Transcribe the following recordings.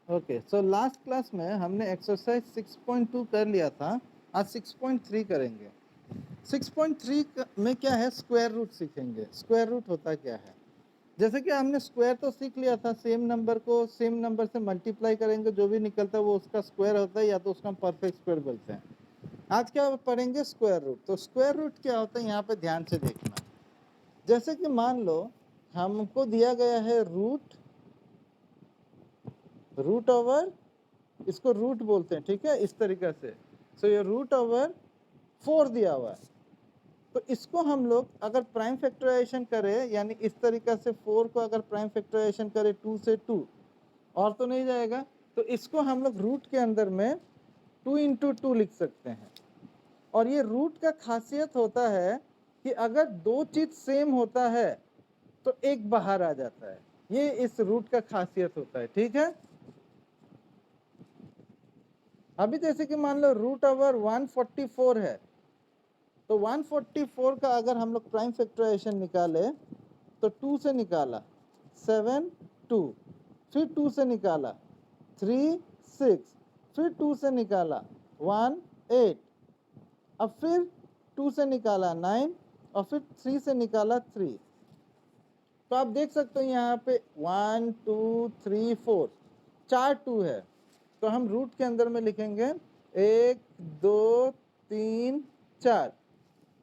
Okay, so last class में हमने exercise 6.2 कर लिया था, आज 6.3 करेंगे। 6.3 में क्या है, स्क्वायर रूट सीखेंगे। स्क्वायर रूट होता क्या है, जैसे कि हमने स्क्वायर तो सीख लिया था, सेम नंबर को सेम नंबर से मल्टीप्लाई करेंगे, जो भी निकलता है वो उसका स्क्वायर होता है, या तो उसका हम परफेक्ट स्क्वायर बोलते हैं। आज क्या पढ़ेंगे, स्क्वायर रूट। तो स्क्वायर रूट क्या होता है यहाँ पे ध्यान से देखना। जैसे कि मान लो हमको दिया गया है रूट ओवर, इसको रूट बोलते हैं, ठीक है, इस तरीके से। सो ये रूट ओवर 4 दिया हुआ है, तो इसको हम लोग अगर प्राइम फैक्टराइजेशन करें, यानी इस तरीके से 4 को अगर प्राइम फैक्टराइजेशन करें 2 से 2 और तो नहीं जाएगा, तो इसको हम लोग रूट के अंदर में 2 इंटू 2 लिख सकते हैं। और ये रूट का खासियत होता है कि अगर दो चीज सेम होता है तो एक बाहर आ जाता है, ये इस रूट का खासियत होता है, ठीक है। अभी जैसे कि मान लो रूट ओवर 144 है, तो 144 का अगर हम लोग प्राइम फैक्टराइजेशन निकाले तो 2 से निकाला 7 2, फिर 2 से निकाला 3 6, फिर 2 से निकाला 1 8, अब फिर 2 से निकाला 9 और फिर 3 से निकाला 3। तो आप देख सकते हो यहाँ पे 1 2 3 4 4 2 है, तो हम रूट के अंदर में लिखेंगे 1 2 3 4,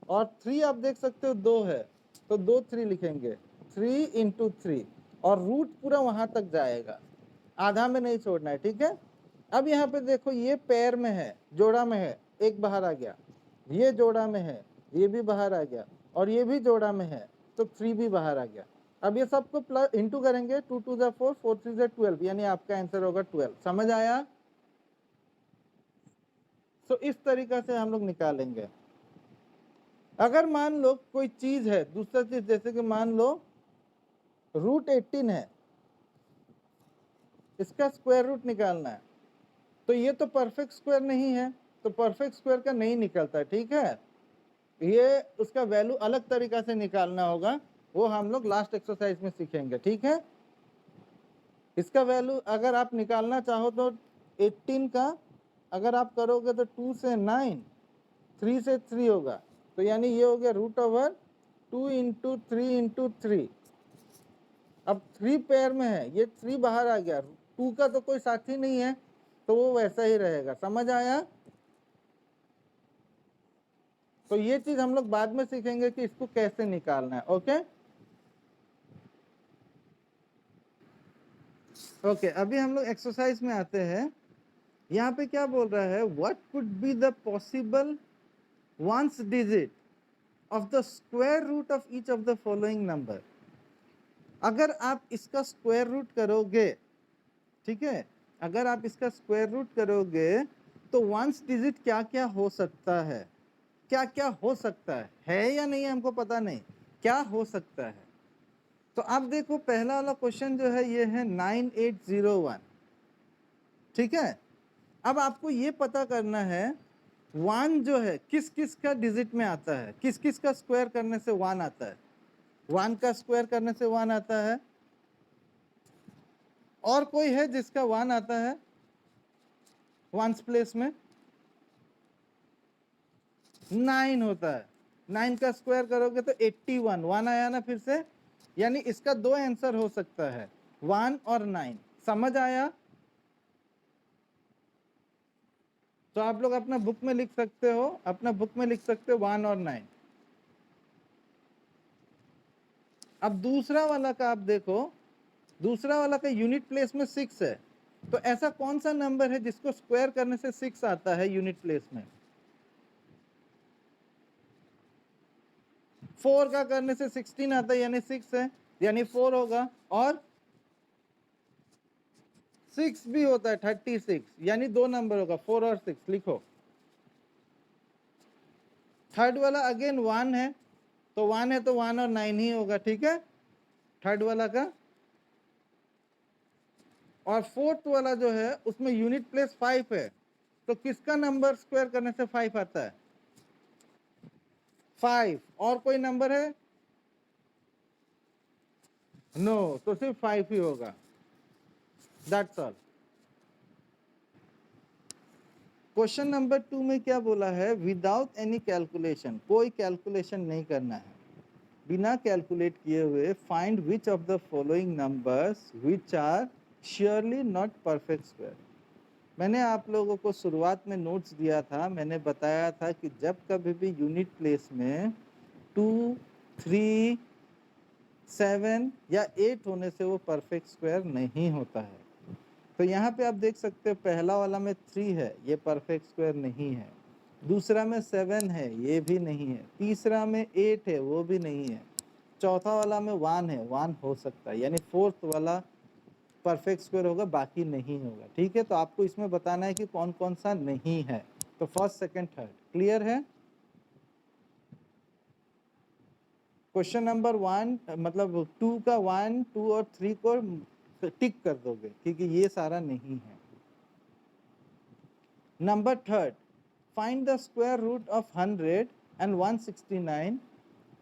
और 3 आप देख सकते हो 2 है, तो 2 3 लिखेंगे 3 इंटू 3, और रूट पूरा वहां तक जाएगा, आधा में नहीं छोड़ना है, ठीक है। अब यहाँ पे देखो ये पेयर में है, जोड़ा में है, एक बाहर आ गया, ये जोड़ा में है, ये भी बाहर आ गया, और ये भी जोड़ा में है, तो 3 भी बाहर आ गया। अब ये सबको प्लस इंटू करेंगे, 2 2 जा 4 4 3 जा 12, यानी आपका आंसर होगा 12। समझ आया। तो इस तरीका से हम लोग निकालेंगे। अगर मान लो कोई चीज है, दूसरा चीज, जैसे कि मान लो रूट 18 है, इसका स्क्वायर रूट निकालना है, तो ये तो परफेक्ट स्क्वायर नहीं है, तो परफेक्ट स्क्वायर का नहीं निकलता, ठीक है। ये उसका वैल्यू अलग तरीका से निकालना होगा, वो हम लोग लास्ट एक्सरसाइज में सीखेंगे, ठीक है। इसका वैल्यू अगर आप निकालना चाहो तो 18 का अगर आप करोगे तो 2 से 9, 3 से 3 होगा, तो यानी ये हो गया रूट ओवर 2 इंटू 3 इंटू 3। अब 3 पेयर में है, ये 3 बाहर आ गया, 2 का तो कोई साथी नहीं है, तो वो वैसा ही रहेगा। समझ आया। तो ये चीज हम लोग बाद में सीखेंगे कि इसको कैसे निकालना है। ओके ओके, अभी हम लोग एक्सरसाइज में आते हैं। यहाँ पे क्या बोल रहा है, what could be the possible ones digit of the square root of each of the following number. अगर आप इसका स्क्वायर रूट करोगे, ठीक है, अगर आप इसका स्क्वायर रूट करोगे तो वंस डिजिट क्या क्या हो सकता है, क्या क्या हो सकता है या नहीं हमको पता नहीं, क्या हो सकता है। तो आप देखो पहला वाला क्वेश्चन जो है ये है 9801, ठीक है। अब आपको ये पता करना है 1 जो है किस किस का डिजिट में आता है, किस किस का स्क्वायर करने से 1 आता है। 1 का स्क्वायर करने से 1 आता है, और कोई है जिसका 1 आता है वंस प्लेस में? 9 होता है, 9 का स्क्वायर करोगे तो 81, 1 आया ना फिर से, यानी इसका 2 आंसर हो सकता है, 1 और 9। समझ आया। तो आप लोग अपना बुक में लिख सकते हो, अपना बुक में लिख सकते हो 1 और 9। अब दूसरा वाला का आप देखो, दूसरा वाला का यूनिट प्लेस में 6 है, तो ऐसा कौन सा नंबर है जिसको स्क्वायर करने से 6 आता है यूनिट प्लेस में? 4 का करने से 16 आता है, यानी 6 है, यानी 4 होगा, और 6 भी होता है 36, यानी 2 नंबर होगा, 4 और 6 लिखो। थर्ड वाला अगेन 1 है, तो 1 है तो 1 और 9 ही होगा, ठीक है, थर्ड वाला का। और फोर्थ वाला जो है उसमें यूनिट प्लेस 5 है, तो किसका नंबर स्क्वायर करने से 5 आता है? 5। और कोई नंबर है? नो, तो सिर्फ 5 ही होगा, दैट्स ऑल। क्वेश्चन नंबर 2 में क्या बोला है, विदाउट एनी कैलकुलेशन, कोई कैलकुलेशन नहीं करना है, बिना कैलकुलेट किए हुए find which of the following numbers which are surely not perfect square. मैंने आप लोगों को शुरुआत में नोट्स दिया था, मैंने बताया था कि जब कभी भी यूनिट प्लेस में 2, 3, 7 या 8 होने से वो परफेक्ट स्क्वायर नहीं होता है। तो यहाँ पे आप देख सकते हो पहला वाला में 3 है, ये परफेक्ट स्क्वायर नहीं है, दूसरा में 7 है, ये भी नहीं है, तीसरा में 8 है, वो भी नहीं है, चौथा वाला में 1 है, 1 हो सकता है, यानी फोर्थ वाला परफेक्ट स्क्वायर होगा, बाकी नहीं होगा। ठीक है, तो आपको इसमें बताना है कि कौन कौन सा नहीं है। तो फर्स्ट, सेकंड, थर्ड क्लियर है। क्वेश्चन नंबर 1 मतलब 2 का 1, 2 और 3 को टिक कर दोगे क्योंकि ये सारा नहीं है। Number third, find the square root of 100 and 169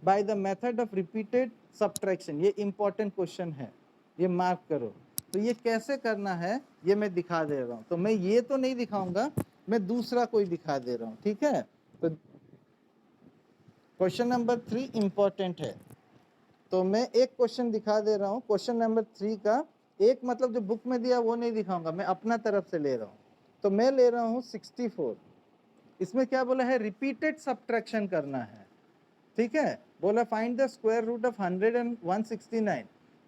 by the method of repeated subtraction. ये इंपॉर्टेंट क्वेश्चन है, ये मार्क करो। तो ये कैसे करना है ये मैं दिखा दे रहा हूँ। तो मैं ये तो नहीं दिखाऊंगा, मैं दूसरा कोई दिखा दे रहा हूँ। ठीक है, तो क्वेश्चन नंबर 3 इंपॉर्टेंट है, तो मैं एक क्वेश्चन दिखा दे रहा हूँ। क्वेश्चन नंबर 3 का एक मतलब जो बुक में दिया वो नहीं दिखाऊंगा, मैं अपना तरफ से ले रहा हूँ। तो मैं ले रहा हूँ 64। इसमें क्या बोला है, रिपीटेड सब्ट्रैक्शन करना है। ठीक है, बोला find the square root of 100 and 169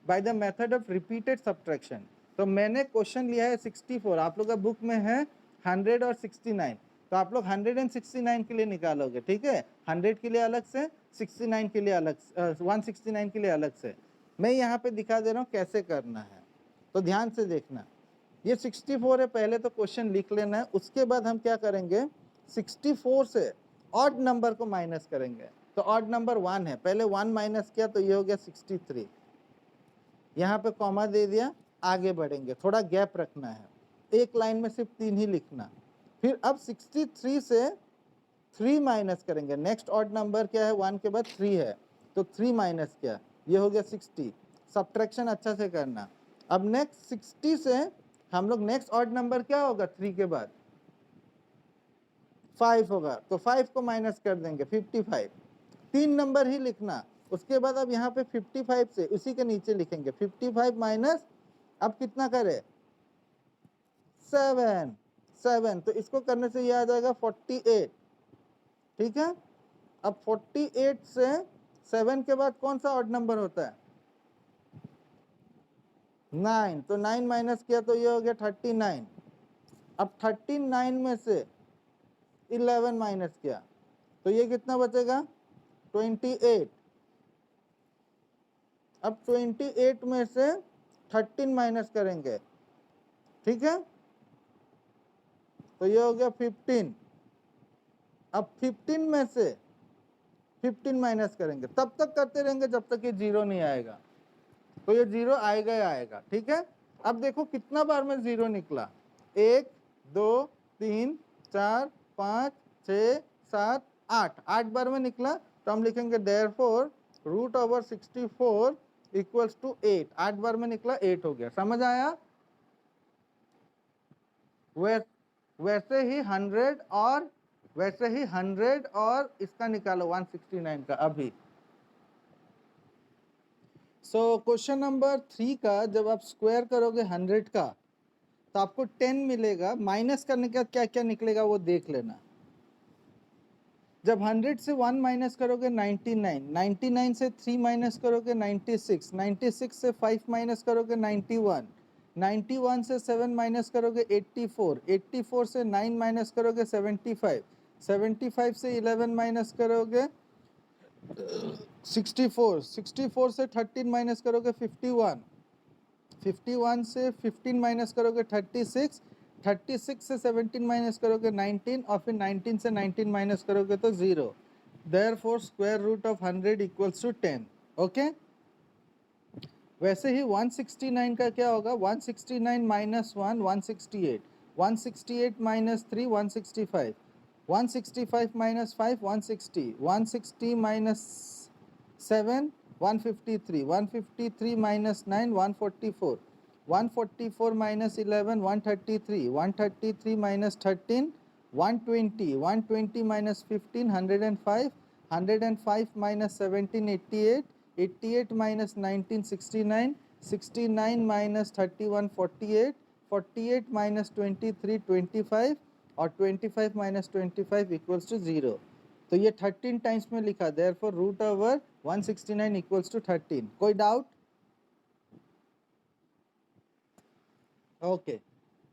by the method of repeated subtraction. तो मैंने क्वेश्चन लिया है 64, आप लोग का बुक में है 100 और 69, तो आप लोग 169 के लिए निकालोगे। ठीक है, 100 के लिए अलग से, 69 के लिए अलग, 169 के लिए अलग से। मैं यहाँ पे दिखा दे रहा हूँ कैसे करना है, तो ध्यान से देखना। ये 64 है, पहले तो क्वेश्चन लिख लेना है, उसके बाद हम क्या करेंगे, 64 से ऑड नंबर को माइनस करेंगे। तो ऑड नंबर 1 है, पहले 1 माइनस किया तो ये हो गया 63, यहाँ पे कॉमा दे दिया, आगे बढ़ेंगे, थोड़ा गैप रखना है, एक लाइन में सिर्फ 3 ही लिखना। फिर अब 63 से 3 माइनस करेंगे, नेक्स्ट ऑड नंबर क्या है, 1 के बाद 3 है, तो 3 माइनस किया, ये हो गया 60। सब्ट्रैक्शन अच्छा से करना। अब नेक्स्ट 60 से हम लोग नेक्स्ट ऑड नंबर क्या होगा, 3 के बाद 5 होगा, तो 5 को माइनस कर देंगे, 55। 3 नंबर ही लिखना, उसके बाद अब यहाँ पे 55 से उसी के नीचे लिखेंगे 55 माइनस, अब कितना करे, 7, 7, तो इसको करने से ये आ जाएगा 48। ठीक है, अब 48 से 7 के बाद कौन सा ऑड नंबर होता है, 9, तो 9 माइनस किया तो ये हो गया 39। अब 39 में से 11 माइनस किया तो ये कितना बचेगा, 28। अब 28 में से 13 माइनस करेंगे। ठीक है, तो ये हो गया 15। अब 15 में से 15 माइनस करेंगे, तब तक करते रहेंगे जब तक ये 0 नहीं आएगा, तो ये 0 आएगा ही आएगा। ठीक है, अब देखो कितना बार में 0 निकला, 1, 2, 3, 4, 5, 6, 7, 8, 8 बार में निकला, तो हम लिखेंगे therefore root over 64 equals to 8। 8 बार में निकला, 8 हो गया। समझ आया। वैसे ही 100 और इसका निकालो 169 का अभी। सो क्वेश्चन नंबर 3 का जब आप स्क्वायर करोगे 100 का तो आपको 10 मिलेगा, माइनस करने का क्या क्या निकलेगा वो देख लेना। जब 100 से 1 माइनस करोगे 99, 99 से 3 माइनस करोगे 96, 96 से 5 माइनस करोगे 91, 91 से 7 माइनस करोगे 84, 84 से 9 माइनस करोगे 75, 75 से 11 माइनस करोगे 64, 64 से 13 माइनस करोगे 51, 51 से 15 माइनस करोगे 36, 36 से 17 माइनस करोगे 19 और फिर 19 से 19 माइनस करोगे तो 0। Therefore square root of 100 equals to 10। Okay, वैसे ही 169 का क्या होगा, 169 minus 1 168, 168 minus 3 165, 165 minus 5 160, 160 minus 7 153, 153 minus 9 144, 144 minus 11 133, 133 minus 13 120, 120 minus 15, 105, 105 minus 17, 88, 88 minus 19, 69, 69 minus 31, 48, 48 minus 23, 25 और 25 minus 25 equals to 0. तो ये 13 टाइम्स में लिखा, therefore root over 169 equals to 13. कोई डाउट? ओके,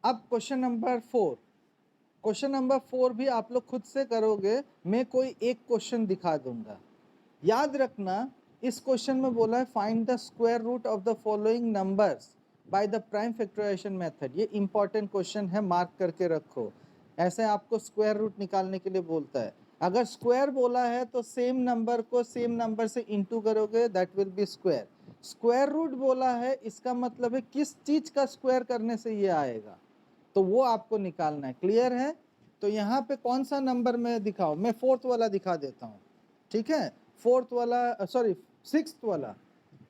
अब क्वेश्चन नंबर 4. क्वेश्चन नंबर 4 भी आप लोग खुद से करोगे, मैं कोई एक क्वेश्चन दिखा दूंगा. याद रखना, इस क्वेश्चन में बोला है find the square root of the following numbers by the prime factorisation method. ये इंपॉर्टेंट क्वेश्चन है, मार्क करके रखो. ऐसे आपको स्क्वायर रूट निकालने के लिए बोलता है. अगर स्क्वायर बोला है तो सेम नंबर को सेम नंबर से इंटू करोगे, that will be square. Square root बोला है, इसका मतलब है किस चीज का स्क्वायर करने से ये आएगा, तो वो आपको निकालना है. क्लियर है? तो यहाँ पे कौन सा नंबर में दिखाऊं? मैं फोर्थ वाला दिखा देता हूँ. ठीक है, फोर्थ वाला, सॉरी सिक्स्थ वाला.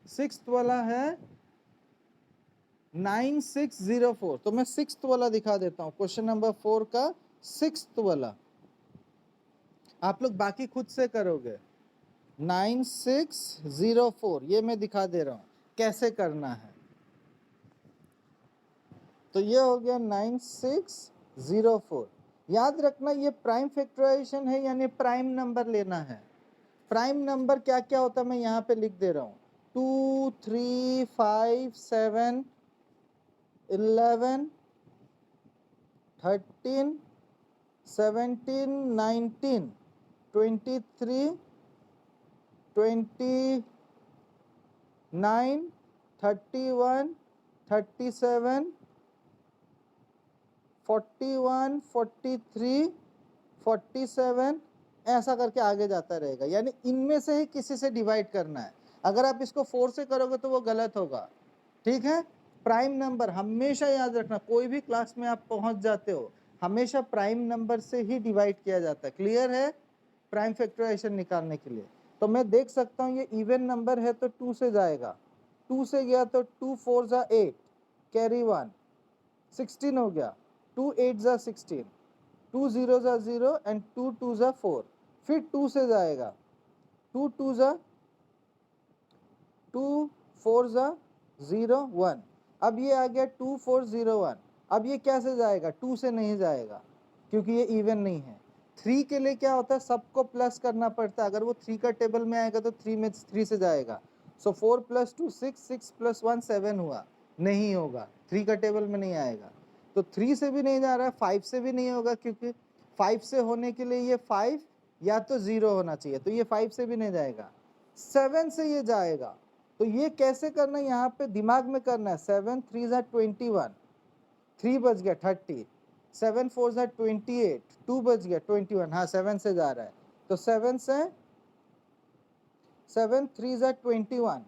सिक्स्थ वाला है 9604. तो मैं सिक्स्थ वाला दिखा देता हूँ, क्वेश्चन नंबर 4 का सिक्स्थ वाला. आप लोग बाकी खुद से करोगे. 9604 ये मैं दिखा दे रहा हूँ कैसे करना है. तो ये हो गया 9604. याद रखना, ये प्राइम फैक्टराइजेशन है, यानी प्राइम नंबर लेना है. प्राइम नंबर क्या क्या होता है मैं यहाँ पे लिख दे रहा हूँ. 2, 3, 5, 7, 11, 13, 17, 19, 23, 29, 31, 37, 41, 43, 47, ऐसा करके आगे जाता रहेगा. यानी इनमें से ही किसी से डिवाइड करना है. अगर आप इसको 4 से करोगे तो वो गलत होगा. ठीक है, प्राइम नंबर हमेशा याद रखना, कोई भी क्लास में आप पहुंच जाते हो, हमेशा प्राइम नंबर से ही डिवाइड किया जाता है. क्लियर है? प्राइम फैक्टराइजेशन निकालने के लिए. तो मैं देख सकता हूँ ये इवन नंबर है तो 2 से जाएगा. 2 से गया तो 2 4 जा 8, कैरी 1, 16 हो गया. 2 8 जा 16, 2 0 जा 0 एंड 2 2 जा 4. फिर 2 से जाएगा, 2 2 जा 2 4 जा 0 1. अब ये आ गया 2 4 0 1. अब ये कैसे जाएगा? 2 से नहीं जाएगा क्योंकि ये इवन नहीं है. 3 के लिए क्या होता है, सबको प्लस करना पड़ता है. अगर वो 3 का टेबल में आएगा तो 3 में 3 से जाएगा. सो 4 + 2 6, 6 + 1 7 हुआ. नहीं होगा, 3 का टेबल में नहीं आएगा. तो 3 से भी नहीं जा रहा है, 5 से भी नहीं होगा क्योंकि 5 से होने के लिए ये 5 या तो 0 होना चाहिए, तो ये 5 से भी नहीं जाएगा. 7 से ये जाएगा. तो ये कैसे करना है, यहाँ पे दिमाग में करना है. 7 3 जा 21, 3 बच गया 30, 7 4 जा 28, 2 बच गया 21. हाँ 7 से जा रहा है, तो 7 से 7 3 जा 21,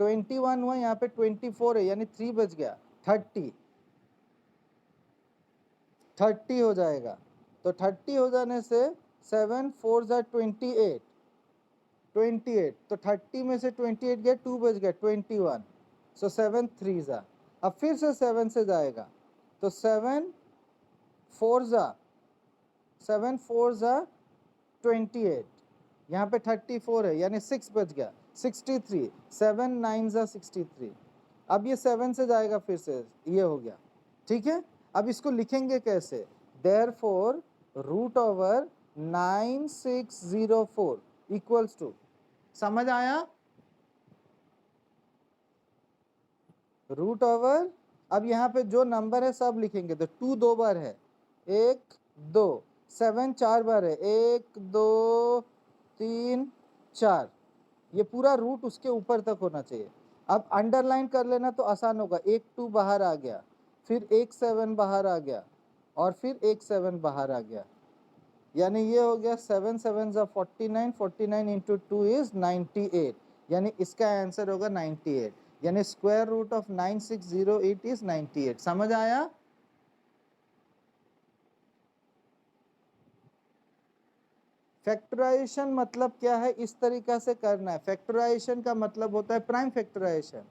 21 हुआ, यहाँ पे 24 है यानी 3 बच गया 30, 30 हो जाएगा. तो 30 हो जाने से 7 4 जा 28, 28, तो 30 में से 28 गया, 2 बच गया 21. सो 7 3 जा. अब फिर से 7 से जाएगा, तो 7 4 जा 28, यहाँ पे 34 है यानी 6 बच गया 63, 7 9 जा 63. अब ये 7 से जाएगा, फिर से ये हो गया. ठीक है, अब इसको लिखेंगे कैसे? Therefore root over 9604 equals to, समझ आया? रूट ओवर, अब यहाँ पे जो नंबर है सब लिखेंगे. तो 2 2 बार है, 1 2, 7 4 बार है, 1 2 3 4. ये पूरा रूट उसके ऊपर तक होना चाहिए. अब अंडरलाइन कर लेना तो आसान होगा. 1 2 बाहर आ गया, फिर 1 7 बाहर आ गया, और फिर 1 7 बाहर आ गया. यानी ये हो गया 7 7 जा 49, 49 इंटू 2 इज 98. यानी इसका आंसर होगा 98. यानी स्क्वायर रूट ऑफ 9608 इज 98. समझ आया? फैक्टराइजेशन मतलब क्या है, इस तरीका से करना है. फैक्टराइजेशन का मतलब होता है प्राइम फैक्टराइजेशन.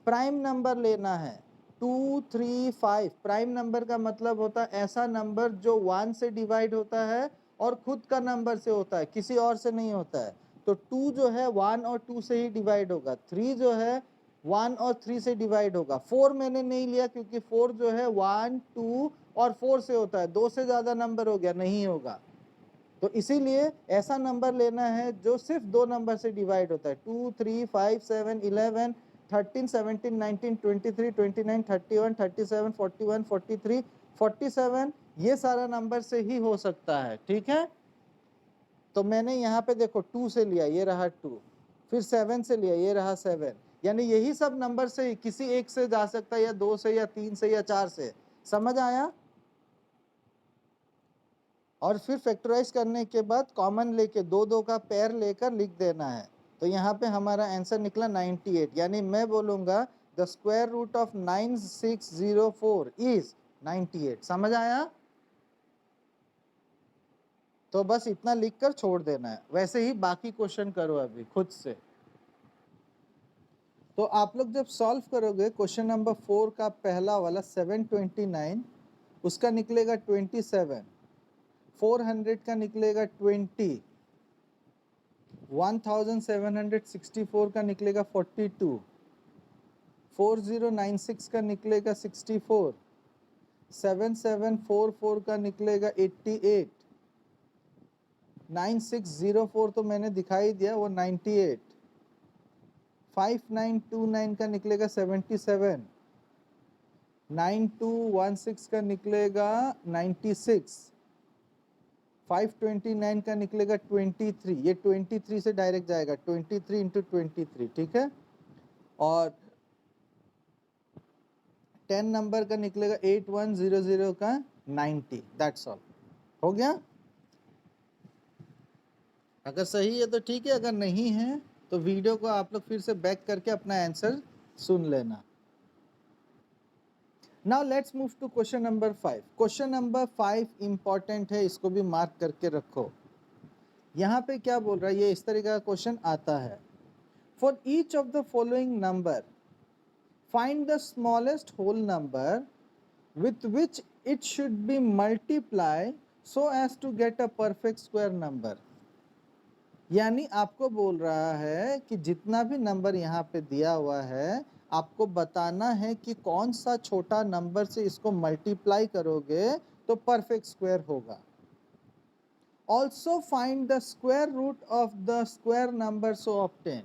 प्राइम नंबर लेना है. 2 3 5 प्राइम नंबर का मतलब होता है ऐसा नंबर जो 1 से डिवाइड होता है और खुद का नंबर से होता है, किसी और से नहीं होता है। तो 2 जो है 1 और 2 से ही डिवाइड होगा, 3 जो है 1 और 3 से डिवाइड होगा। 4 मैंने नहीं लिया क्योंकि 4 जो है 1 2 और 4 से होता है, 2 से ज़्यादा नंबर हो गया, नहीं होगा। तो इसीलिए ऐसा नंबर लेना है जो सिर्फ दो नंबर से डिवाइड होता है। 2 3 5 7 11 13 17 19 23 29 31 37 41 43 47 ये सारा नंबर से ही हो सकता है, ठीक है। तो मैंने यहाँ पे देखो 2 से लिया, ये रहा 2, फिर 7 से लिया, ये रहा 7, यानी यही सब नंबर से ही किसी एक से जा सकता है, या 2 से या 3 से या 4 से। समझ आया? और फिर फैक्टराइज करने के बाद कॉमन लेके दो दो का पेयर लेकर लिख देना है। तो यहाँ पे हमारा आंसर निकला 98, यानी मैं बोलूँगा the square root of 9604 is 98। समझ आया? तो बस इतना लिखकर छोड़ देना है, वैसे ही बाकी क्वेश्चन करो अभी खुद से। तो आप लोग जब सॉल्व करोगे क्वेश्चन नंबर 4 का पहला वाला 729, उसका निकलेगा 27, 400 का निकलेगा 20, 1764 का निकलेगा 42, 4096 का निकलेगा 64, 7744 का निकलेगा 88, 9604 तो मैंने दिखाई दिया वो 98, 5929 का निकलेगा 77, 9216 का निकलेगा 96, 529 का निकलेगा 23, ये 23 से डायरेक्ट जाएगा, 23 इंटू 23, ठीक है। और 10 नंबर का निकलेगा 8100 का 90, दैट्स ऑल। हो गया? अगर सही है तो ठीक है, अगर नहीं है तो वीडियो को आप लोग फिर से बैक करके अपना आंसर सुन लेना। Now let's move to question number 5। Question number 5 important है, इसको भी मार्क करके रखो। यहाँ पे क्या बोल रहा है, ये इस तरीके का क्वेश्चन आता है। For each of the following number find the smallest whole number with which it should be multiply so as to get a perfect square number। यानी आपको बोल रहा है कि जितना भी नंबर यहाँ पे दिया हुआ है आपको बताना है कि कौन सा छोटा नंबर से इसको मल्टीप्लाई करोगे तो परफेक्ट स्क्वायर होगा। Also find the square root of the square number so obtain.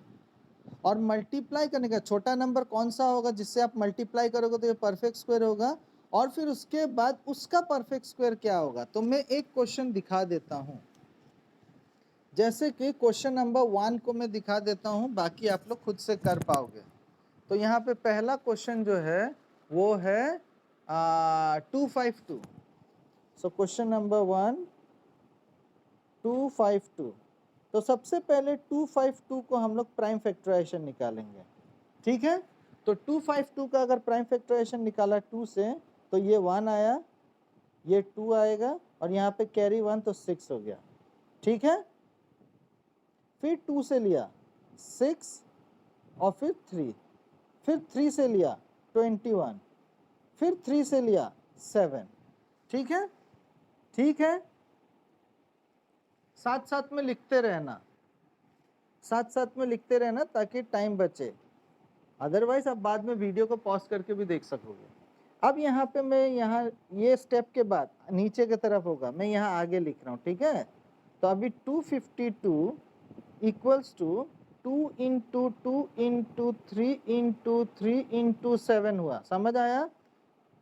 और मल्टीप्लाई करने का छोटा नंबर कौन सा होगा जिससे आप मल्टीप्लाई करोगे तो ये परफेक्ट स्क्वायर होगा, और फिर उसके बाद उसका परफेक्ट स्क्वायर क्या होगा। तो मैं एक क्वेश्चन दिखा देता हूं, जैसे कि क्वेश्चन नंबर 1 को मैं दिखा देता हूं, बाकी आप लोग खुद से कर पाओगे। तो यहाँ पे पहला क्वेश्चन जो है वो है 252। So question number 1 252। तो सबसे पहले 252 को हम लोग प्राइम फैक्टराइजेशन निकालेंगे, ठीक है। तो 252 का अगर प्राइम फैक्टराइजेशन निकाला 2 से तो ये 1 आया, ये 2 आएगा, और यहाँ पे कैरी 1 तो 6 हो गया, ठीक है। फिर 2 से लिया 6 और फिर 3, फिर 3 से लिया 21, फिर 3 से लिया 7, ठीक है। ठीक है, साथ साथ में लिखते रहना, साथ साथ में लिखते रहना ताकि टाइम बचे, अदरवाइज आप बाद में वीडियो को पॉज करके भी देख सकोगे। अब यहाँ पे मैं यहाँ ये स्टेप के बाद नीचे की तरफ होगा, मैं यहाँ आगे लिख रहा हूँ, ठीक है। तो अभी 252 equals to 2 into 2 into 3 into 3 into 7 हुआ। समझ आया?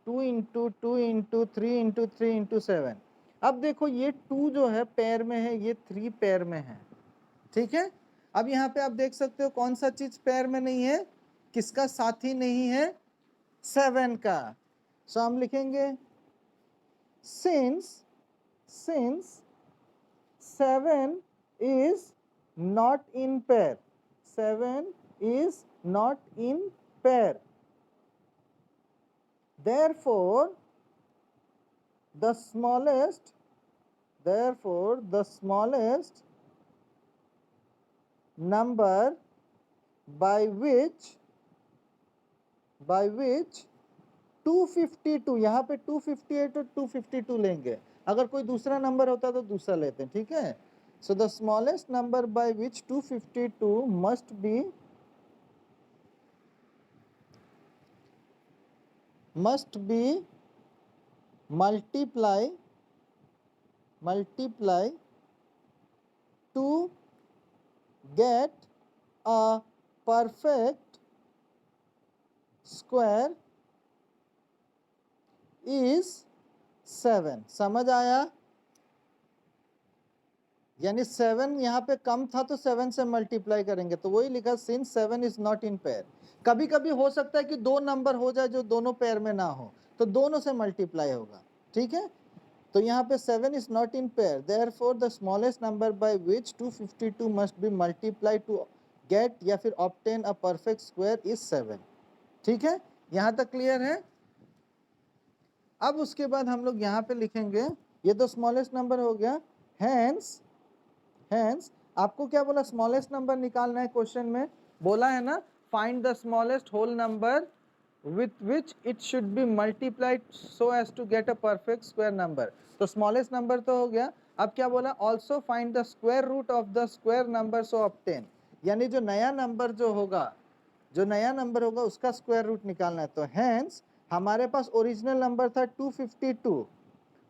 2 इंटू 2 इंटू 3 इंटू 3 इंटू 7। अब देखो ये 2 जो है पेयर में है, ये 3 पेयर में है, ठीक है। अब यहाँ पे आप देख सकते हो कौन सा चीज पेयर में नहीं है, किसका साथी नहीं है, 7 का। सो हम लिखेंगे since 7 is not in pair, 7 is not in pair, therefore the smallest number by which 252, यहाँ पे 258 और 252 लेंगे, अगर कोई दूसरा नंबर होता तो दूसरा लेते हैं, ठीक है। So the smallest number by which 252 must be multiply to get a perfect square is 7। समझ आया? यानी 7 यहाँ पे कम था तो 7 से मल्टीप्लाई करेंगे, तो वही लिखा since 7 is not in pair. कभी कभी हो सकता है कि दो नंबर हो जाए जो दोनों पेयर में ना हो, तो दोनों से मल्टीप्लाई होगा, ठीक है। तो यहाँ पे 7 is not in pair, therefore the smallest number by which 252 must be multiply to get या फिर obtain a perfect square is 7। ठीक है, यहाँ तक क्लियर है? अब उसके बाद हम लोग यहाँ पे लिखेंगे, ये तो स्मॉलेस्ट नंबर हो गया। हैंस आपको क्या बोला, स्मॉलेस्ट नंबर निकालना है, क्वेश्चन में बोला है ना, find the smallest whole number with which it should be multiplied so as to get a perfect square number। तो स्मॉलेस्ट नंबर तो हो गया। अब क्या बोला, also find the square root of the square number so obtain, यानी जो नया नंबर होगा उसका स्क्वायर रूट निकालना है। तो hence हमारे पास ओरिजिनल नंबर था 252,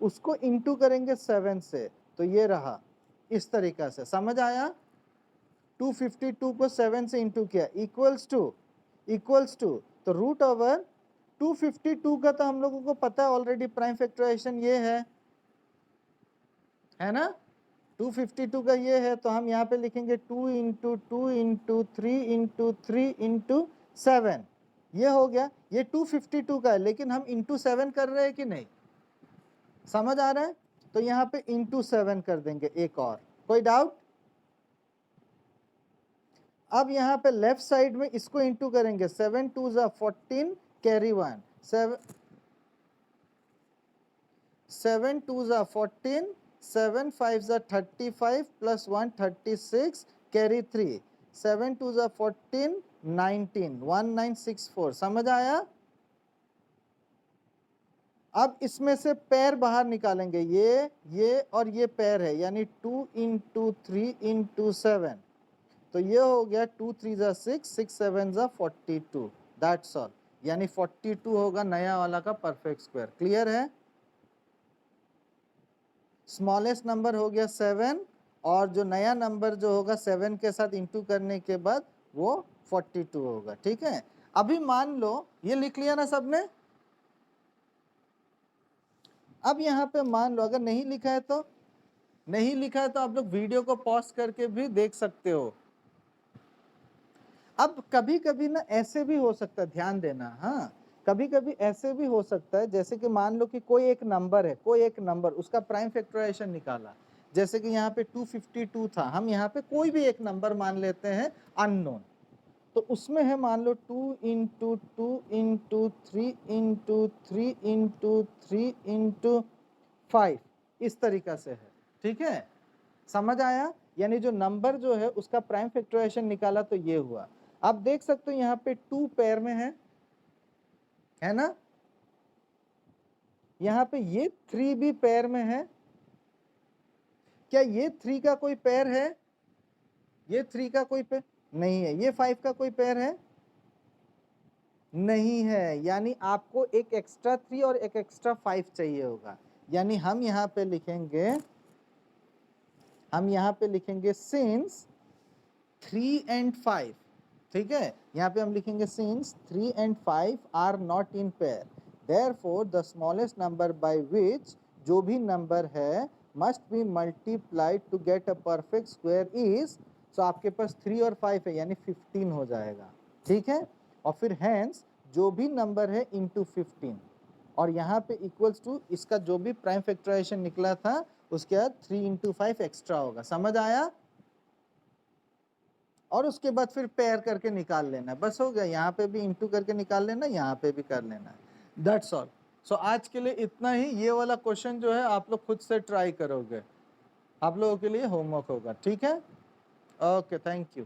उसको इंटू करेंगे 7 से, तो ये रहा इस तरीका से। समझ आया? 252 को 7 से इंटू किया, इक्वल्स टू तो रूट ओवर 252 का तो हम लोगों को पता है ऑलरेडी, प्राइम फैक्टराइजेशन ये है ना, 252 का ये है, तो हम यहाँ पे लिखेंगे 2 इंटू 2 इंटू 3 इंटू 3 इंटू 7, ये हो गया। ये 252 का है, लेकिन हम इंटू 7 कर रहे हैं कि नहीं, समझ आ रहा है? तो यहाँ पे इंटू 7 कर देंगे एक और, कोई डाउट? अब यहाँ पे लेफ्ट साइड में इसको इंटू करेंगे, 7 2 ज़ा 14 कैरी 1, 7 2 ज़ा 14, 7 5 ज़ा 35 प्लस 1 36 कैरी 3, 7 2 ज़ा 14 19 1964। समझ आया? अब इसमें से पैर बाहर निकालेंगे, ये और ये पैर है, यानी 2 इंटू 3 इंटू 7, तो ये हो गया 2 3 ज़ा 6, 6 7 ज़ा 42, दैट्स ऑल। यानी 42 होगा नया वाला का परफेक्ट स्क्वायर। क्लियर है? स्मॉलेस्ट नंबर हो गया 7, और जो नया नंबर जो होगा 7 के साथ इंटू करने के बाद वो 42 होगा। ठीक है, अभी मान लो ये लिख लिया ना सबने। अब यहाँ पे मान लो अगर नहीं लिखा है तो आप लोग वीडियो को पॉज करके भी देख सकते हो। अब कभी कभी ना ऐसे भी हो सकता है, ध्यान देना, हाँ, कभी कभी ऐसे भी हो सकता है, जैसे कि मान लो कि कोई एक नंबर उसका प्राइम फैक्टराइजेशन निकाला, जैसे कि यहाँ पे 252 था, हम यहाँ पे कोई भी एक नंबर मान लेते हैं अननोन, तो उसमें है मान लो 2 into 2 into 3 into 3 into 3 into 5, इस तरीका से है। ठीक है, समझ आया? यानी जो नंबर जो है उसका प्राइम फैक्टराइजेशन निकाला तो ये हुआ। आप देख सकते हो यहाँ पे 2 पेयर में है ना, यहाँ पे ये 3 भी पेयर में है। क्या ये 3 का कोई पेयर है? ये 3 का कोई पेयर नहीं है। ये 5 का कोई पेयर है? नहीं है। यानी आपको एक एक्स्ट्रा 3 और एक एक्स्ट्रा 5 चाहिए होगा। यानी हम यहाँ पे लिखेंगे सिंस 3 एंड 5। ठीक है, यहाँ पे हम लिखेंगे since 3 and 5 are not in pair, therefore the smallest number by which, जो भी नंबर है, must be multiplied to get a perfect square is, so आपके पास 3 और 5 है, यानी 15 हो जाएगा। ठीक है, और फिर हैंस जो भी नंबर है इंटू 15, और यहाँ पे इक्वल्स टू इसका जो भी प्राइम फैक्टराइजेशन निकला था उसके बाद 3 इंटू 5 एक्स्ट्रा होगा। समझ आया? और उसके बाद फिर पेयर करके निकाल लेना, बस हो गया। यहाँ पे भी इंटू करके निकाल लेना, यहाँ पे भी कर लेना, दैट्स ऑल। सो आज के लिए इतना ही। ये वाला क्वेश्चन जो है आप लोग खुद से ट्राई करोगे, आप लोगों के लिए होमवर्क होगा। ठीक है, ओके, थैंक यू।